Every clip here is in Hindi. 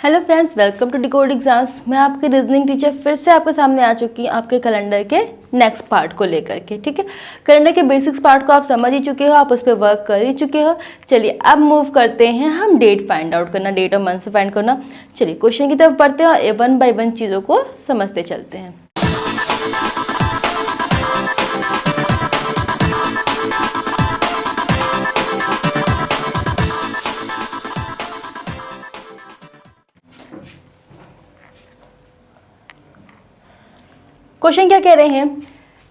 Hello friends, welcome to Decode Exams. मैं आपकी रीजनिंग टीचर फिर से आपके सामने आ चुकी हूँ आपके कैलेंडर के नेक्स्ट पार्ट को लेकर के। ठीक है, कैलेंडर के बेसिक्स पार्ट को आप समझ ही चुके हो, आप उस पर वर्क कर ही चुके हो। चलिए अब मूव करते हैं हम डेट फाइंड आउट करना, डेट और मंथ से फाइंड करना। चलिए क्वेश्चन की तरफ पढ़ते हैं और वन बाय वन चीज़ों को समझते चलते हैं। क्वेश्चन क्या कह रहे हैं,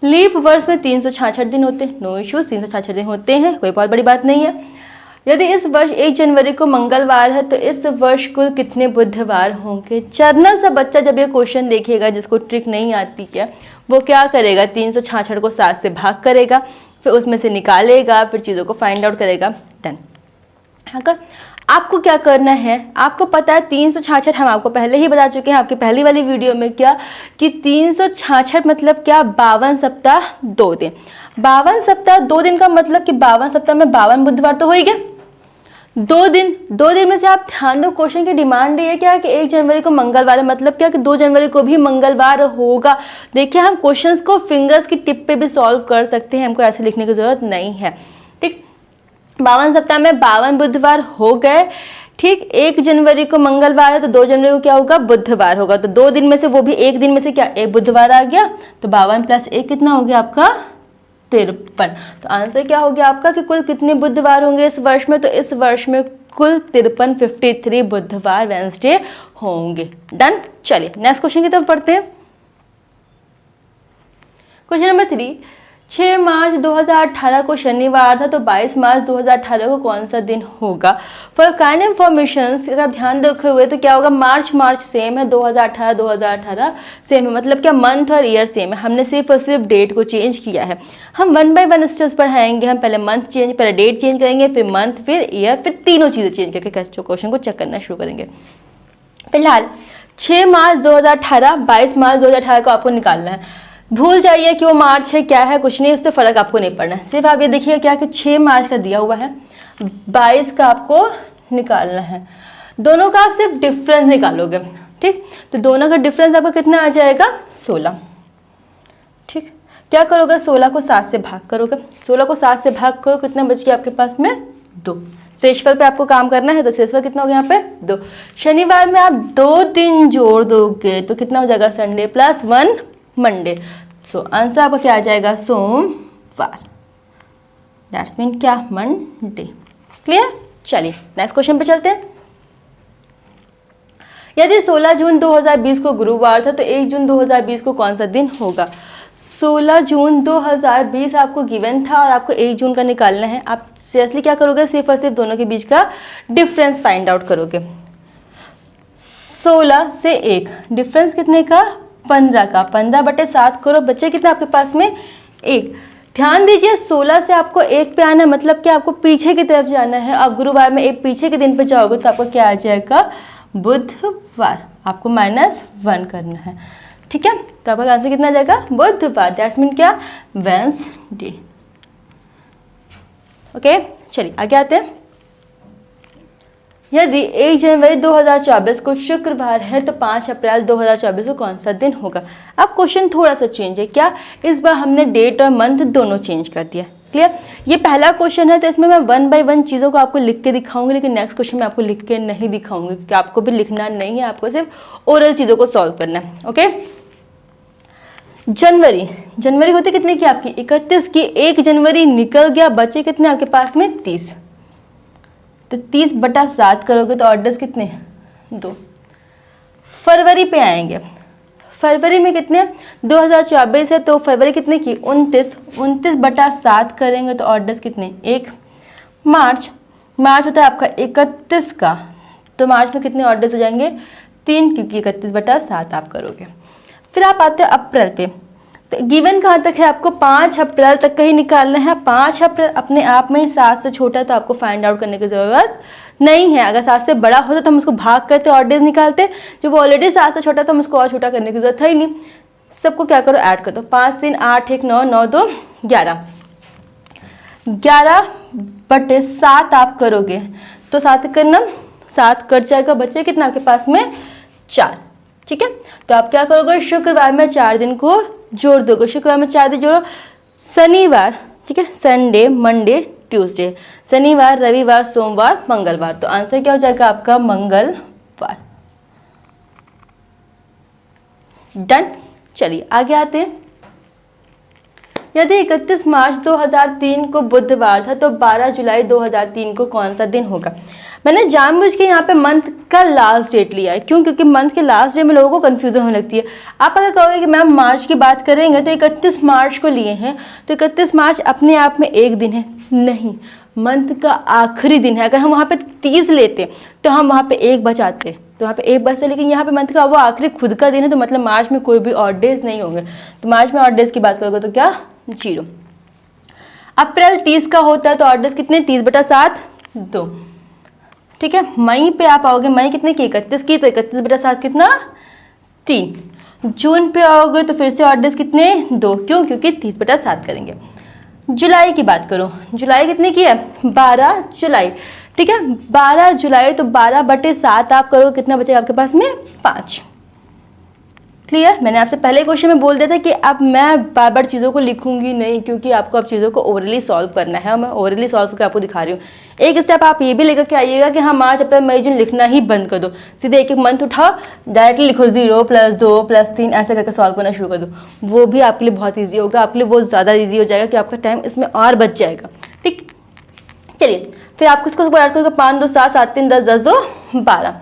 लीप वर्ष में 366 दिन होते हैं। नो इश्यूज, 366 दिन होते हैं, कोई बहुत बड़ी बात नहीं है। यदि इस वर्ष 1 जनवरी को मंगलवार है तो इस वर्ष कुल कितने बुधवार होंगे। जर्नल सा बच्चा जब ये क्वेश्चन देखेगा, जिसको ट्रिक नहीं आती है, वो क्या करेगा, 366 को 7 से भाग करेगा, फिर उसमें से निकालेगा, फिर चीज़ों को फाइंड आउट करेगा। डन। अगर आपको क्या करना है, आपको पता है 366 हम आपको पहले ही बता चुके हैं आपकी पहली वाली वीडियो में क्या कि 366 मतलब क्या, 52 सप्ताह 2 दिन। 52 सप्ताह 2 दिन का मतलब कि 52 सप्ताह में 52 बुधवार तो हो ही गया। 2 दिन में से आप ध्यान दो, क्वेश्चन की डिमांड ये है क्या कि 1 जनवरी को मंगलवार है, मतलब क्या कि 2 जनवरी को भी मंगलवार होगा। देखिए हम क्वेश्चंस को फिंगर्स की टिप पे भी सॉल्व कर सकते हैं, हमको ऐसे लिखने की जरूरत नहीं है। ठीक, 52 सप्ताह में 52 बुधवार हो गए। ठीक, 1 जनवरी को मंगलवार है तो 2 जनवरी को क्या होगा, बुधवार होगा। तो 2 दिन में से, वो भी एक दिन में से क्या, एक बुधवार आ गया। तो 52 + 1 कितना हो गया आपका, 53। तो आंसर क्या हो गया आपका कि कुल कितने बुधवार होंगे इस वर्ष में, तो इस वर्ष में कुल 53 53 बुधवार वेंसडे होंगे। डन। चलिए नेक्स्ट क्वेश्चन की तरफ पढ़ते हैं। क्वेश्चन नंबर 3, 6 मार्च 2018 को शनिवार था तो 22 मार्च 2018 को कौन सा दिन होगा। फॉर काइंड इन्फॉर्मेशन अगर ध्यान रखे हुए तो क्या होगा, मार्च सेम है, 2018 सेम है, मतलब क्या मंथ और ईयर सेम है। हमने सिर्फ और सिर्फ डेट को चेंज किया है। हम वन बाय वन स्टेप्स पढ़ाएंगे। हम पहले मंथ चेंज, पहले डेट चेंज करेंगे, फिर मंथ, फिर ईयर, फिर तीनों चीज़ें चेंज करके क्वेश्चन को चेक करना शुरू करेंगे। फिलहाल 6 मार्च 2018, 22 मार्च 2018 को आपको निकालना है। भूल जाइए कि वो मार्च है क्या है, कुछ नहीं, उससे फर्क आपको नहीं पड़ना है। सिर्फ आप ये देखिए क्या कि 6 मार्च का दिया हुआ है, 22 का आपको निकालना है। दोनों का आप सिर्फ डिफरेंस निकालोगे। ठीक, तो दोनों का डिफरेंस आपको कितना आ जाएगा, 16। ठीक, क्या करोगे, 16 को 7 से भाग करोगे। 16 को 7 से भाग करो, कितना बच गया आपके पास में, 2। शेषफल पे आपको काम करना है, तो शेषफल कितना हो गया यहाँ पे, 2। शनिवार में आप 2 दिन जोड़ दोगे तो कितना हो जाएगा, संडे + 1 मंडे। सो आंसर आपका क्या आ जाएगा, सोमवार। दैट्स मीन क्या, मंडे। क्लियर। चलिए नेक्स्ट क्वेश्चन पे चलते हैं। यदि 16 जून 2020 को गुरुवार था तो 1 जून 2020 को कौन सा दिन होगा। 16 जून 2020 आपको गिवन था और आपको 1 जून का निकालना है। आप सीरियसली क्या करोगे, सिर्फ और सिर्फ दोनों के बीच का डिफरेंस फाइंड आउट करोगे। 16 से 1 डिफरेंस कितने का, 15 का। 15/7 करो, बच्चे कितना आपके पास में, 1। ध्यान दीजिए 16 से आपको 1 पे आना है, मतलब कि आपको पीछे की तरफ जाना है। आप गुरुवार में एक पीछे के दिन पे जाओगे तो आपको क्या आ जाएगा, बुधवार। आपको -1 करना है। ठीक है, तो आपका आंसर कितना आ जाएगा, बुधवार। दैट्स मीन क्या, वेंसडे। ओके, चलिए आगे आते हैं। यदि 1 जनवरी 2024 को शुक्रवार है तो 5 अप्रैल 2024 को कौन सा दिन होगा। अब क्वेश्चन थोड़ा सा चेंज है, क्या, इस बार हमने डेट और मंथ दोनों चेंज कर दिया। क्लियर। ये पहला क्वेश्चन है तो इसमें मैं वन बाय वन चीज़ों को आपको लिख के दिखाऊंगी, लेकिन नेक्स्ट क्वेश्चन में आपको लिख के नहीं दिखाऊंगी क्योंकि आपको भी लिखना नहीं है, आपको सिर्फ ओरल चीज़ों को सॉल्व करना है। ओके, जनवरी होती कितने की आपकी, 31 की। 1 जनवरी निकल गया, बचे कितने आपके पास में, 30। तो 30/7 करोगे तो ऑर्डर्स कितने, 2। फरवरी पे आएंगे। फरवरी में कितने, 2024 है तो फरवरी कितने की, 29। 29/7 करेंगे तो ऑर्डर्स कितने, 1। मार्च होता है आपका 31 का, तो मार्च में कितने ऑर्डर्स हो जाएंगे, 3, क्योंकि 31/7 आप करोगे। फिर आप आते हैं अप्रैल पे। तो गिवन कहाँ तक है, आपको 5 अप्रैल तक का ही निकालना है। 5 अप्रैल अपने आप में ही 7 से छोटा है तो आपको फाइंड आउट करने की ज़रूरत नहीं है। अगर 7 से बड़ा होता तो हम उसको भाग करते और डेज निकालते। जो वो ऑलरेडी 7 से छोटा है तो हम उसको और छोटा करने की जरूरत है ही नहीं। सबको क्या करो, ऐड कर दो। 5 3 8 1 9 9 2 11। 11/7 आप करोगे तो 7 करना 7 कट जाएगा, बचे कितना आपके पास में 4। ठीक है, तो आप क्या करोगे, शुक्रवार में 4 दिन को जोड़ दोगे। शुक्रवार में 4 दिन जोड़ो, शनिवार, ठीक है, संडे, मंडे, ट्यूसडे, शनिवार, रविवार, सोमवार, मंगलवार। तो आंसर क्या हो जाएगा आपका मंगलवार। डन। चलिए आगे आते हैं। यदि 31 मार्च 2003 को बुधवार था तो 12 जुलाई 2003 को कौन सा दिन होगा। मैंने जानबूझ के यहाँ पे मंथ का लास्ट डेट लिया है, क्यों, क्योंकि मंथ के लास्ट डेट में लोगों को कंफ्यूजन होने लगती है। आप अगर कहोगे कि मैम मार्च की बात करेंगे तो 31 मार्च को लिए हैं, तो 31 मार्च अपने आप में एक दिन है, नहीं, मंथ का आखिरी दिन है। अगर हम वहाँ पे 30 लेते तो हम वहाँ पे 1 बचाते, तो वहाँ पे 1 बचते, लेकिन यहाँ पे मंथ का वो आखिरी खुद का दिन है, तो मतलब मार्च में कोई भी ऑड डेज नहीं होंगे। तो मार्च में ऑड डेज की बात करोगे तो क्या 0। अप्रैल 30 का होता है तो ऑड डेज कितने, 30/7 2। ठीक है, मई पे आप आओगे, मई कितने की, 31 की, तो 31/7 कितना 3। जून पे आओगे तो फिर से ऑड डेज कितने 2, क्यों, क्योंकि 30/7 करेंगे। जुलाई की बात करो, जुलाई कितने की है, 12 जुलाई। ठीक है, 12 जुलाई तो 12/7 आप करोगे, कितना बचेगा आपके पास में 5। क्लियर। मैंने आपसे पहले क्वेश्चन में बोल दिया था कि अब मैं बार बार चीज़ों को लिखूंगी नहीं, क्योंकि आपको अब चीज़ों को ओरली सॉल्व करना है, मैं ओरली सॉल्व करके आपको दिखा रही हूँ। एक स्टेप आप ये भी लेकर के आइएगा कि हाँ मार्च, अप्रैल, मई, जून लिखना ही बंद कर दो, सीधे एक एक मंथ उठाओ, डायरेक्टली लिखो 0 + 2 + 3 ऐसे करके सॉल्व करना शुरू कर दो। वो भी आपके लिए बहुत ईजी होगा, आपके लिए वो ज़्यादा ईजी हो जाएगा कि आपका टाइम इसमें और बच जाएगा। ठीक, चलिए फिर आपको इसको ऐड करोगे, 5 2 7 7 3 10 10 2 12।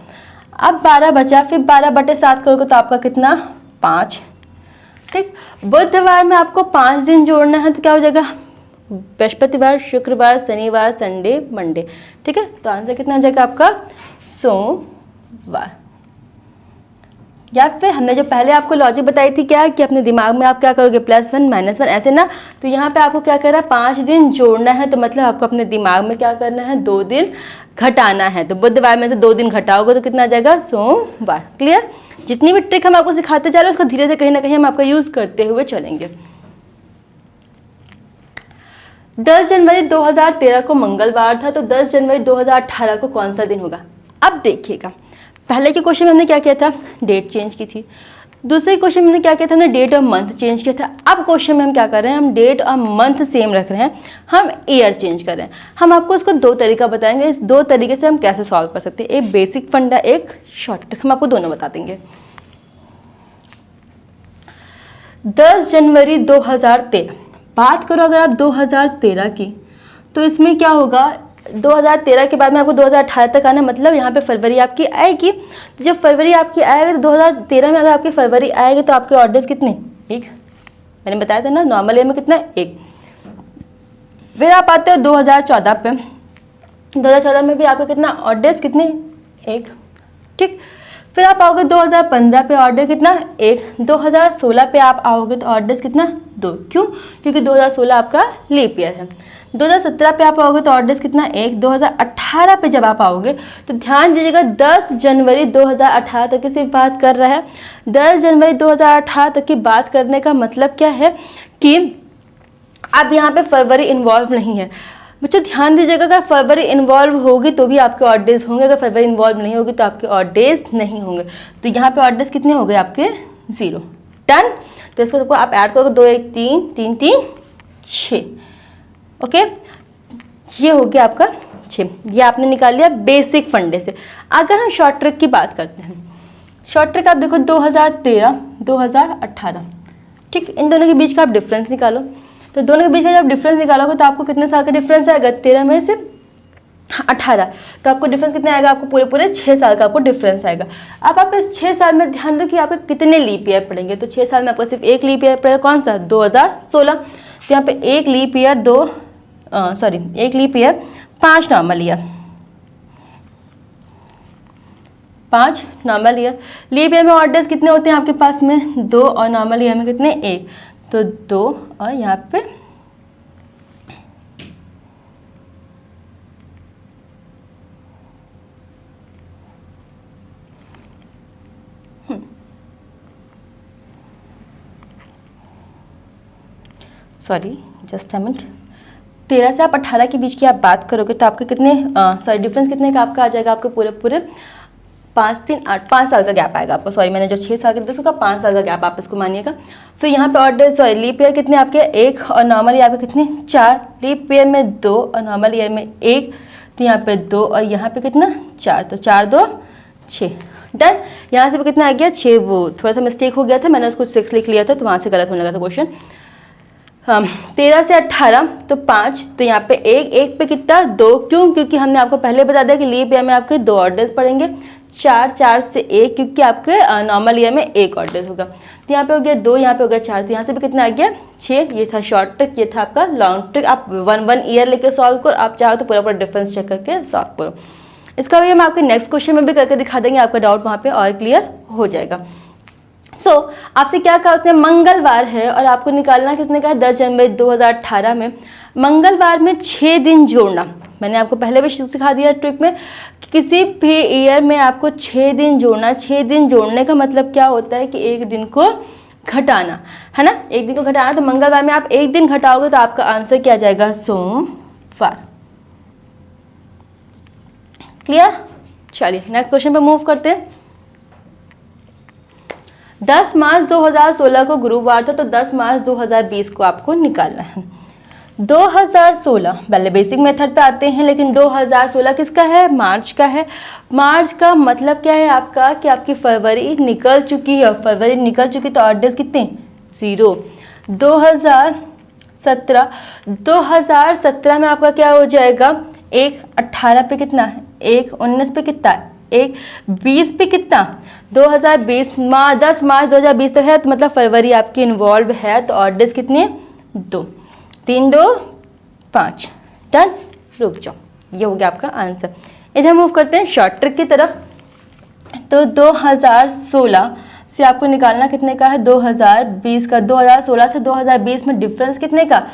अब 12 बचा, फिर 12/7 करोगे तो आपका कितना 5। ठीक, बुधवार में आपको 5 दिन जोड़ना है, तो क्या हो जाएगा, बृहस्पतिवार, शुक्रवार, शनिवार, संडे, मंडे। ठीक है, तो आंसर कितना आ जाएगा आपका सोमवार। या फिर हमने जो पहले आपको लॉजिक बताई थी क्या, कि अपने दिमाग में आप क्या करोगे, +1 -1 ऐसे ना, तो यहाँ पे आपको क्या करना है, 5 दिन जोड़ना है, तो मतलब आपको अपने दिमाग में क्या करना है, 2 दिन घटाना है। तो बुधवार में से 2 दिन घटाओगे तो कितना आ जाएगा सोमवार। क्लियर। जितनी भी ट्रिक हम आपको सिखाते जा रहे हैं उसको धीरे धीरे कहीं ना कहीं हम आपका यूज करते हुए चलेंगे। 10 जनवरी 2013 को मंगलवार था तो 10 जनवरी 2018 को कौन सा दिन होगा। अब देखिएगा, पहले के क्वेश्चन में हमने क्या किया था, डेट चेंज की थी। दूसरे क्वेश्चन में हमने क्या किया था, हमने डेट और मंथ चेंज किया था। अब क्वेश्चन में हम क्या कर रहे हैं, हम डेट और मंथ सेम रख रहे हैं, हम ईयर चेंज कर रहे हैं। हम आपको इसको 2 तरीका बताएंगे, इस 2 तरीके से हम कैसे सॉल्व कर सकते हैं, एक बेसिक फंडा, एक शॉर्ट ट्रिक, हम आपको दोनों बता देंगे। 10 जनवरी 2013 बात करो अगर आप 2013 की, तो इसमें क्या होगा, 2013 के बाद में आपको 2018 तक आना, मतलब यहाँ पे फरवरी आपकी आएगी। जब फरवरी आपकी आएगी तो 2013 में अगर आपकी फरवरी आएगी तो आपके ऑर्डर्स कितने, 1, मैंने बताया था ना नॉर्मल ईयर में कितना 1। फिर आप आते हो 2014 पे, 2014 में भी आपके कितना ऑर्डर्स कितने 1। ठीक, फिर आप आओगे 2015 पे, ऑर्डर कितना 1। 2016 पे आप आओगे तो ऑर्डर्स कितना 2, क्यों, क्योंकि 2016 आपका लीप ईयर है। 2017 पे आप आओगे तो ऑर्डर्स कितना 1। 2018 पे जब आप आओगे तो ध्यान दीजिएगा 10 जनवरी 2018 तक की सिर्फ बात कर रहा है। 10 जनवरी 2018 तक की बात करने का मतलब क्या है कि अब यहाँ पे फरवरी इन्वॉल्व नहीं है। बच्चों ध्यान दीजिएगा, अगर फरवरी इन्वॉल्व होगी तो भी आपके ऑड डेज होंगे, अगर फरवरी इन्वॉल्व नहीं होगी तो आपके ऑड डेज नहीं होंगे। तो यहाँ पे ऑड डेज कितने हो गए आपके 0। डन। तो इसको सबको आप ऐड करोगे, 2 1 3 3 3 6। ओके, ये हो गया आपका 6। ये आपने निकाल लिया बेसिक फंडे से। अगर हम शॉर्ट ट्रिक की बात करते हैं, शॉर्ट ट्रिक आप देखो 2013 2018, ठीक, इन दोनों के बीच का आप डिफरेंस निकालो। तो दोनों के बीच का जब डिफरेंस निकालोगे तो आपको कितने साल का डिफरेंस आएगा, 13 में से 18, तो आपको डिफरेंस कितना आएगा, आपको पूरे पूरे 6 साल का आपको डिफरेंस आएगा। अब आप इस 6 साल में ध्यान दो कि आपके कितने लीप ईयर पड़ेंगे। तो 6 साल में आपको सिर्फ 1 लीप ईयर पड़ेगा, कौन सा 2016। तो यहाँ पे 1 leap year 1 leap year 5 normal year, 5 normal year. Leap year में ऑड डेज कितने होते हैं आपके पास में 2, और नॉर्मल ईयर में कितने 1, तो 2 और यहाँ पे सॉरी जस्ट अ मिनट, 13 से आप 18 के बीच की आप बात करोगे तो आपके कितने डिफरेंस कितने का आपका आ जाएगा, आपके पूरे पूरे 5 3 8 5 साल का गैप आएगा आपको। मैंने जो 6 साल का दिया उसका 5 साल का गैप आप इसको मानिएगा। फिर यहाँ पे और लीप ईयर कितने आपके 1 और नॉर्मल ईयर आपके कितने 4, लीप ईयर में 2 और नॉर्मल ईयर में 1, तो यहाँ पे 2 और यहाँ पे कितना 4, तो 4 2 6 डन। यहाँ से भी कितना आ गया 6, वो थोड़ा सा मिस्टेक हो गया था, मैंने उसको 6 लिख लिया था तो वहाँ से गलत होने लगा था क्वेश्चन। 13 से 18 तो 5, तो यहाँ पे 1 पे कितना 2, क्यों, क्योंकि हमने आपको पहले बता दिया कि लीप ईयर में आपके 2 और डेज पड़ेंगे। 4 से 1 क्योंकि आपके नॉर्मल ईयर में 1 और डेज होगा, तो यहाँ पे हो गया 2, यहाँ पे हो गया 4, तो यहाँ से भी कितना आ गया 6। ये था शॉर्ट ट्रिक, ये था आपका लॉन्ग ट्रिक। आप 1 ईयर लेके सॉल्व करो, आप चाहो तो पूरा पूरा डिफरेंस चेक करके सॉल्व करो। इसका भी हम आपके नेक्स्ट क्वेश्चन में भी करके दिखा देंगे, आपका डाउट वहाँ पे और क्लियर हो जाएगा। आपसे क्या कहा उसने, मंगलवार है और आपको निकालना कितने का है 10 जनवरी 2018 में। मंगलवार में 6 दिन जोड़ना, मैंने आपको पहले भी सिखा दिया ट्रिक में कि किसी भी ईयर में आपको 6 दिन जोड़ना। 6 दिन जोड़ने का मतलब क्या होता है कि एक दिन को घटाना, है ना, एक दिन को घटाना। तो मंगलवार में आप एक दिन घटाओगे तो आपका आंसर क्या जाएगा, सोमवार। क्लियर, चलिए नेक्स्ट क्वेश्चन पे मूव करते हैं। 10 मार्च 2016 को गुरुवार था, तो 10 मार्च 2020 को आपको निकालना है। 2016 पहले बेसिक मेथड पे आते हैं, लेकिन 2016 किसका है, मार्च का है। मार्च का मतलब क्या है आपका कि आपकी फरवरी निकल चुकी है, फरवरी निकल चुकी तो 8 डेज कितने 0। 2017 में आपका क्या हो जाएगा, 1 18 पे कितना है, 1 19 पे कितना है, 1 20 पे कितना 2020 10 मार्च 2020 तक है, तो मतलब फरवरी आपकी इन्वॉल्व है, तो और डेज कितने 2, 3 2 5 डन। रुक जाओ, ये हो गया आपका आंसर। इधर मूव करते हैं शॉर्ट ट्रिक की तरफ। तो 2016 से आपको निकालना कितने का है 2020 का। 2016 से 2020 में डिफरेंस कितने का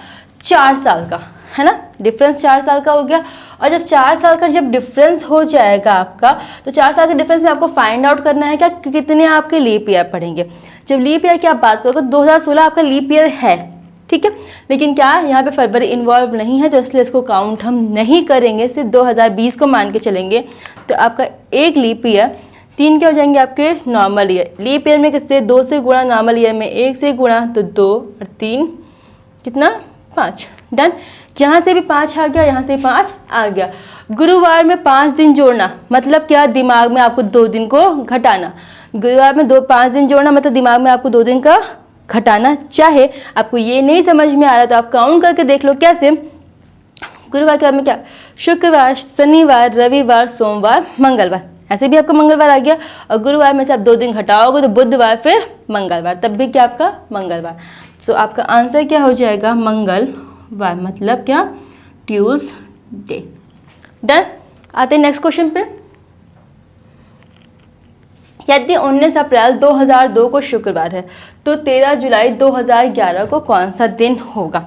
4 साल का, है ना, डिफरेंस 4 साल का हो गया। और जब 4 साल का जब डिफरेंस हो जाएगा आपका, तो 4 साल के डिफरेंस में आपको फाइंड आउट करना है क्या कितने आपके लीप ईयर पड़ेंगे। जब लीप ईयर की आप बात करोगे 2016 आपका लीप ईयर है, ठीक है, लेकिन क्या यहाँ पे फरवरी इन्वॉल्व नहीं है, तो इसलिए इसको काउंट हम नहीं करेंगे, सिर्फ 2020 को मान के चलेंगे। तो आपका एक लीप ईयर 3 क्या हो जाएंगे आपके नॉर्मल ईयर। लीप ईयर में किससे 2 से गुणा, नॉर्मल ईयर में 1 से गुणा, तो 2 और 3 कितना 5 डन। जहाँ से भी 5 आ गया, यहाँ से 5 आ गया। गुरुवार में 5 दिन जोड़ना मतलब क्या, दिमाग में आपको 2 दिन को घटाना। गुरुवार में 5 दिन जोड़ना मतलब दिमाग में आपको 2 दिन का घटाना। चाहे आपको ये नहीं समझ में आ रहा तो आप काउंट करके देख लो कैसे। गुरुवार के बाद में क्या, शुक्रवार, शनिवार, रविवार, सोमवार, मंगलवार, ऐसे भी आपका मंगलवार आ गया। और गुरुवार में से आप 2 दिन घटाओगे तो बुधवार, फिर मंगलवार, तब भी क्या आपका मंगलवार। सो आपका आंसर क्या हो जाएगा मंगलवार, मतलब क्या ट्यूसडे डन। आते हैं नेक्स्ट क्वेश्चन पे। यदि 19 अप्रैल 2002 को शुक्रवार है तो 13 जुलाई 2011 को कौन सा दिन होगा।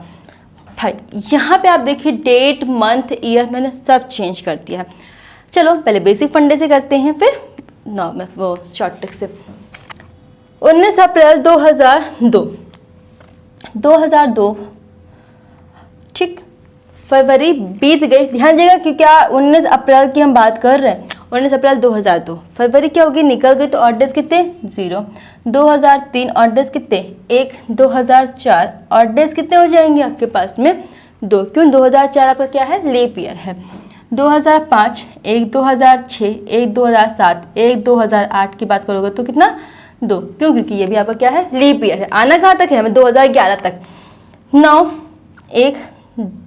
भाई यहाँ पे आप देखिए डेट, मंथ, ईयर मैंने सब चेंज कर दिया है। चलो पहले बेसिक फंडे से करते हैं, फिर नॉर्मल वो शॉर्ट ट्रिक से। 19 अप्रैल 2002 ठीक, फरवरी बीत गई, ध्यान देगा कि क्या 19 अप्रैल की हम बात कर रहे हैं। 19 अप्रैल 2002, फरवरी क्या होगी निकल गई, तो ऑड डेज कितने 0। 2003 ऑड डेज कितने 1। 2004 ऑड डेज कितने हो जाएंगे आपके पास में 2, क्यों 2004 आपका क्या है लीप ईयर है। 2005 1, 2006 1, 2007 1, 2008 की बात करोगे तो कितना 2, क्यों, क्योंकि ये भी आपका क्या है लीप ईयर है। आना कहाँ तक है हमें 2011 तक। 9 1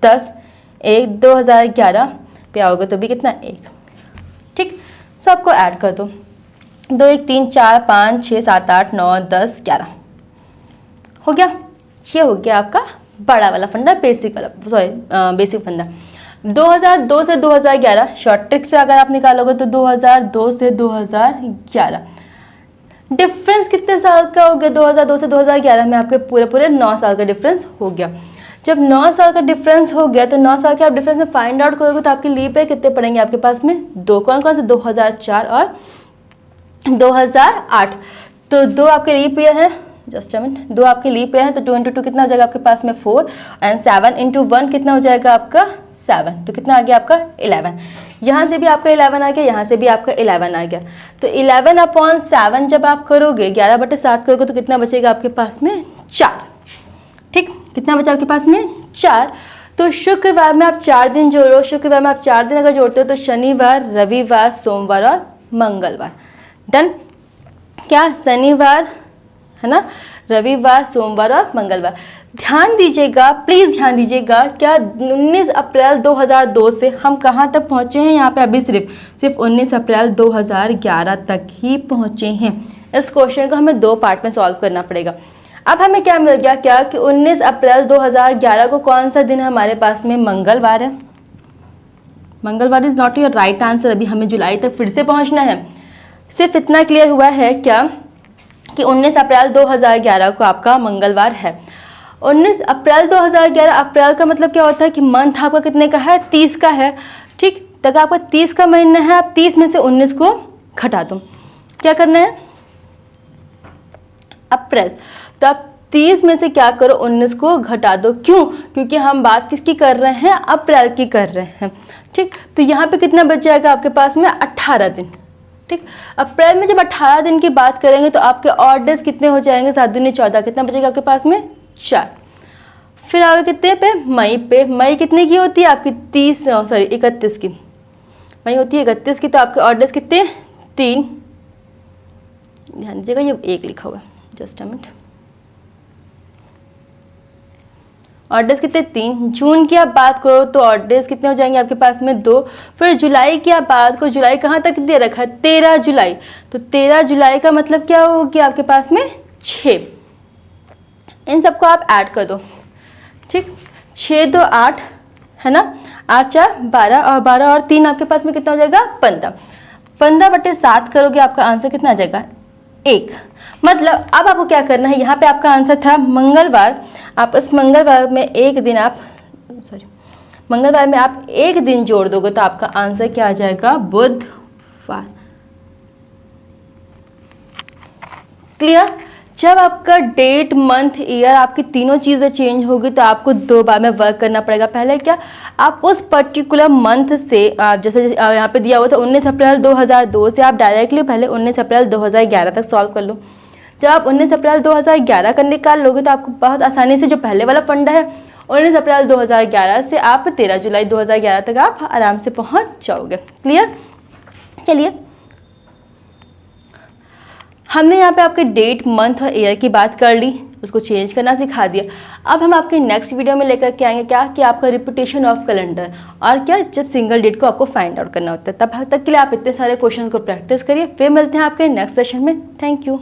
10 1, 2011 पे आओगे तो भी कितना 1, ठीक। सबको ऐड कर दो, 2 1 3 4 5 6 7 8 9 10 11 हो गया। ये हो गया आपका बड़ा वाला फंडा, बेसिक वाला, सॉरी बेसिक फंडा। 2002 से 2011 शॉर्ट ट्रिक से अगर आप निकालोगे तो 2002 से 2011 डिफरेंस कितने साल का हो गया। 2002 से 2011 में आपके पूरे 9 साल का डिफरेंस हो गया। जब 9 साल का डिफरेंस हो गया तो 9 साल के आप डिफरेंस में फाइंड आउट करोगे तो आपके लीप ईयर कितने पड़ेंगे आपके पास में 2, कौन कौन से 2004 और 2008। तो 2 आपके लीप ईयर है, जस्ट अ मिनट, 2 आपके लीप ईयर हैं तो 2 इंटू 2 कितना हो जाएगा आपके पास में 4 एंड 7 इंटू 1 कितना हो जाएगा आपका 7, तो कितना आ गया आपका 11। यहाँ से भी आपका 11 आ गया, यहाँ से भी आपका 11 आ गया, तो 11/7 जब आप करोगे 11/7 करोगे तो कितना बचेगा आपके पास में 4। ठीक, कितना बचा आपके पास में 4। तो शुक्रवार में आप 4 दिन जोड़ो, शुक्रवार में आप 4 दिन अगर जोड़ते हो तो शनिवार, रविवार, सोमवार और मंगलवार। डन, क्या शनिवार है ना, रविवार, सोमवार और मंगलवार। ध्यान दीजिएगा, प्लीज़ ध्यान दीजिएगा, क्या 19 अप्रैल 2002 से हम कहाँ तक पहुँचे हैं, यहाँ पे अभी सिर्फ 19 अप्रैल 2011 तक ही पहुँचे हैं। इस क्वेश्चन को हमें 2 पार्ट में सॉल्व करना पड़ेगा। अब हमें क्या मिल गया, क्या कि 19 अप्रैल 2011 को कौन सा दिन है हमारे पास में, मंगलवार है। मंगलवार is not your right answer. अभी हमें जुलाई तक फिर से पहुंचना है। सिर्फ इतना क्लियर हुआ है क्या कि 19 अप्रैल 2011 को आपका मंगलवार है। 19 अप्रैल 2011, अप्रैल का मतलब क्या होता है कि मंथ आपका कितने का है, 30 का है। ठीक, तक आपका 30 का महीना है, आप 30 में से 19 को घटा दो। क्या करना है, अप्रैल, तो आप 30 में से क्या करो, 19 को घटा दो। क्यों, क्योंकि हम बात किसकी कर रहे हैं, अप्रैल की कर रहे हैं। ठीक, तो यहाँ पे कितना बच जाएगा आपके पास में 18 दिन। ठीक, अप्रैल में जब 18 दिन की बात करेंगे तो आपके और डेज कितने हो जाएंगे, 7 दूनी 14, कितना बचेगा आपके पास में 4। फिर आगे कितने पे, मई पे। मई कितने की होती है आपकी 31 की, मई होती है 31 की, तो आपके और डेज कितने 3। ध्यान दीजिएगा ये 1 लिखा हुआ है, just a minute. Odd days कितने 3। जून की आप बात करो तो ऑड डेज कितने हो जाएंगे आपके पास में 2। फिर जुलाई की आप बात करो, जुलाई कहाँ तक दे रखा है 13 जुलाई, तो 13 जुलाई का मतलब क्या होगी आपके पास में 6। इन सबको आप ऐड कर दो। ठीक, 6 2 8 है ना, 8 4 12 और 12 और 3 आपके पास में कितना हो जाएगा 15। 15/7 करोगे आपका आंसर कितना आ जाएगा 1। मतलब अब आपको क्या करना है, यहाँ पे आपका आंसर था मंगलवार, आप इस मंगलवार में एक दिन मंगलवार में आप एक दिन जोड़ दोगे तो आपका आंसर क्या आ जाएगा बुधवार। क्लियर। जब आपका डेट, मंथ, ईयर, आपकी तीनों चीज़ें चेंज होगी तो आपको 2 बार में वर्क करना पड़ेगा। पहले क्या, आप उस पर्टिकुलर मंथ से, आप जैसे यहाँ पे दिया हुआ था 19 अप्रैल 2002 से, आप डायरेक्टली पहले 19 अप्रैल 2011 तक सॉल्व कर लो। जब आप 19 अप्रैल 2011 का निकाल लोगे तो आपको बहुत आसानी से, जो पहले वाला फंडा है 19 अप्रैल 2011 से आप 13 जुलाई 2011 तक आप आराम से पहुँच जाओगे। क्लियर। चलिए, हमने यहाँ पे आपके डेट, मंथ और ईयर की बात कर ली, उसको चेंज करना सिखा दिया। अब हम आपके नेक्स्ट वीडियो में लेकर के आएंगे क्या, कि आपका रिपीटेशन ऑफ कैलेंडर, और क्या जब सिंगल डेट को आपको फाइंड आउट करना होता है। तब तक के लिए आप इतने सारे क्वेश्चन को प्रैक्टिस करिए। फिर मिलते हैं आपके नेक्स्ट सेशन में। Thank you.